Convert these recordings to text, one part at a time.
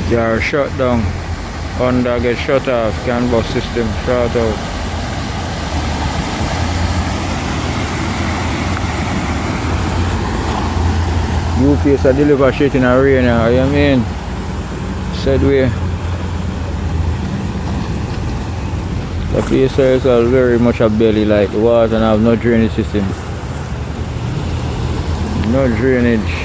They are shut down. Under get shut off. CAN bus system shut out. UPS a deliver shit in a rain, you mean? Said we. The place is all very much a belly like the water and have no drainage system. No drainage.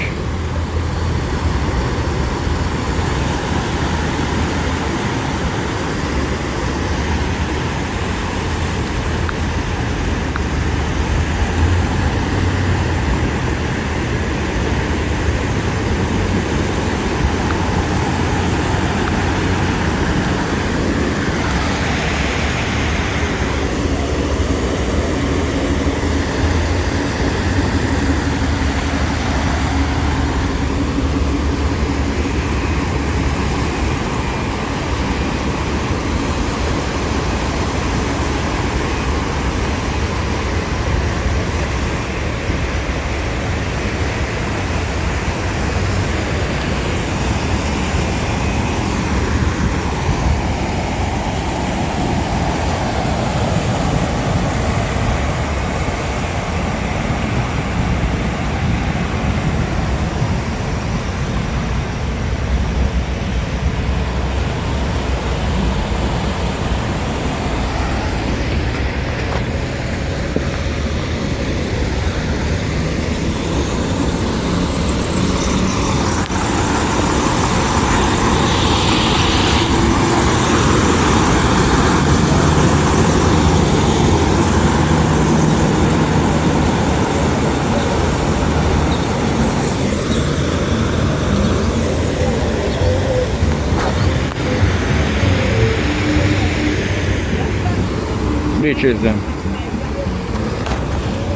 Bitches them.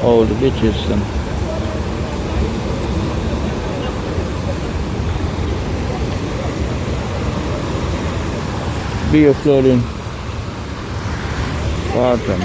All the bitches them. Beer flooding. Bottom.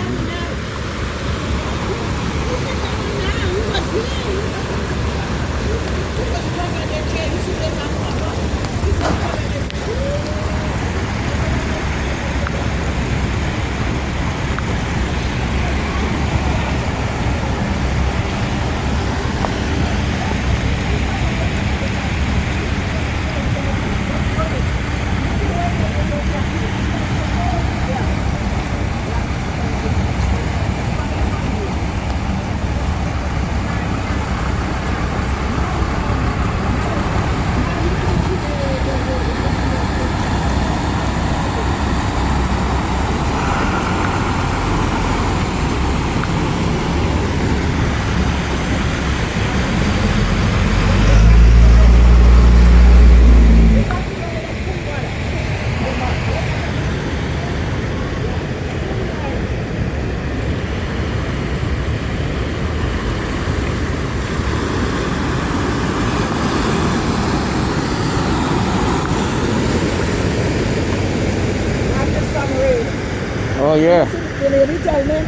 Oh yeah. The lady told me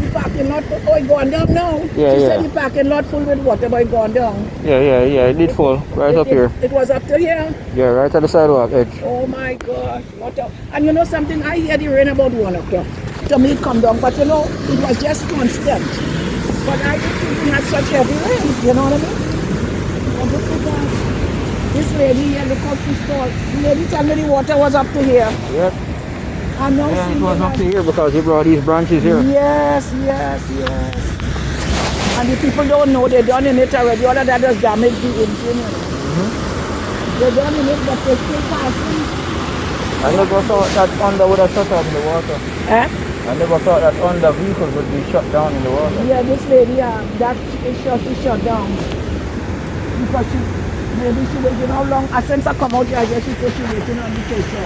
the parking lot full. Oh, it gone down now. Yeah, she yeah. said the parking lot full with water, but it gone down. Yeah, it did fall right up here. It was up to here. Yeah, right at the sidewalk edge. Oh my God, what up? And you know something? I hear the rain about 1 o'clock. To me, it come down, but you know, it was just constant. But I didn't think we had such heavy rain. You know what I mean? And look at that. This lady here, look how she's tall. The lady told me the water was up to here. Yep. And now Yeah, see it was the up to here because he brought these branches here. Yes. And the people don't know they done in it already. All of that just damage the engine. You know? They done in it, but they still passing. I never thought that Honda would have shut off in the water. Eh? I never thought that Honda vehicles would be shut down in the water. Yeah, this lady, that is shut down. Because maybe she waiting how long. Since I come out here, I guess she said she waiting on the picture.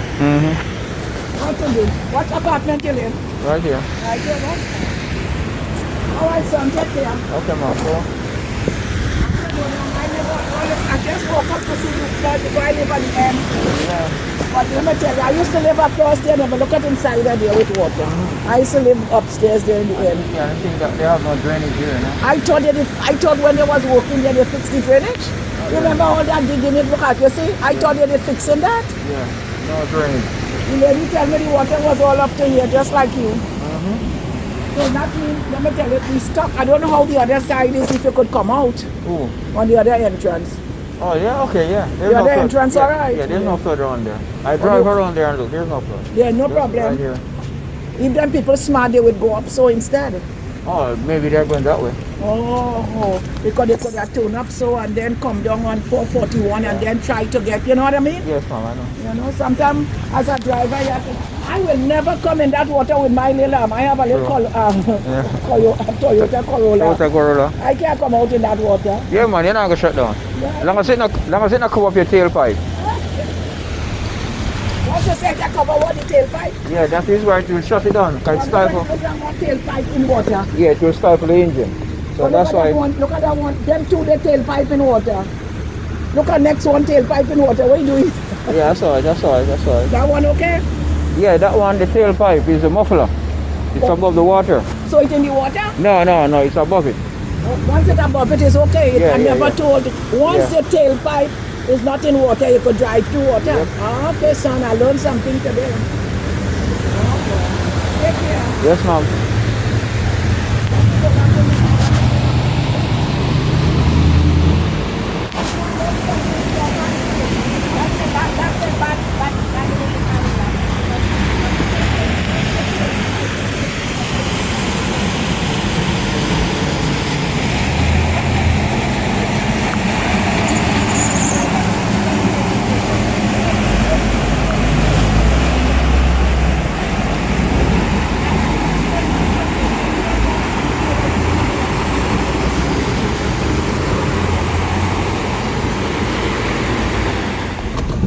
What to do? What apartment you live? Right here. Right here, no? All right, son, get there. Okay, Marco. I just woke up to see the guy live at the end. Yeah. But let me tell you, I used to live across there, never look at inside there with water. I used to live upstairs there in the end. Yeah, I think that they have no drainage here, no? I thought when they was working there, they fixed the drainage. drainage. Remember all that digging it? Look at you see? I thought they were fixing that. Yeah, no drainage. The lady tell me the water was all up to here, just like you. Mm-hmm. So that means, let me tell you, we stuck. I don't know how the other side is, if you could come out Ooh. on the other entrance. Oh, yeah, okay, yeah. There's The other flood. entrance, Yeah, all right? Yeah, there's no Yeah. flood around there. I drive look. around there and look, there's no flood. Yeah, no Just problem. Right here. If them people smart, they would go up so instead. Oh, maybe they're going that way. Oh, because they could have turned up so and then come down on 441 and then try to get, you know what I mean? Yes, ma'am, I know. You know, sometimes as a driver, you have to, I will never come in that water with my little I have a little Toyota Corolla. What's that Corolla? I can't come out in that water. Yeah, man, you're not going to shut down. Yeah. Long as it not cover up your tailpipe. Once you say that cover what the tailpipe, Yeah, that is why it will shut it down. Because it stifle. tailpipe in water. Yeah, it will stifle the engine. So But that's look at that why. one, look at that one. Them two, the tailpipe in water. Look at next one, tailpipe in water. What are you doing? Yeah, that's all right, that's all right, that's all right. That one okay? Yeah, that one, the tailpipe is a muffler. It's Oh. above the water. So it's in the water? No, it's above it. Once it's above it is okay. Yeah, I yeah, never yeah. told. Once Yeah. the tailpipe is not in water, you could drive through water. Yep. Ah, okay, son, I learned something today. Okay. Take care. Yes, ma'am.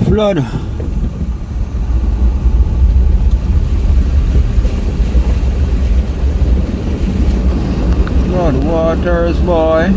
Flood. Flood waters, boy.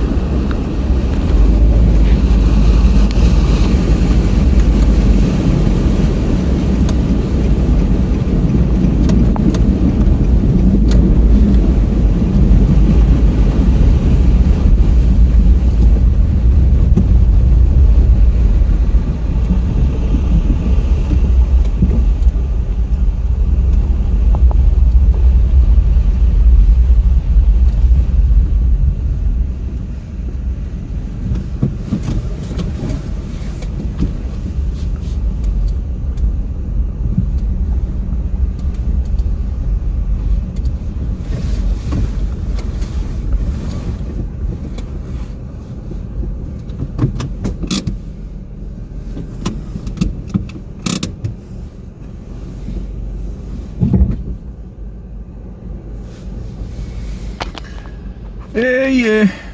Yeah.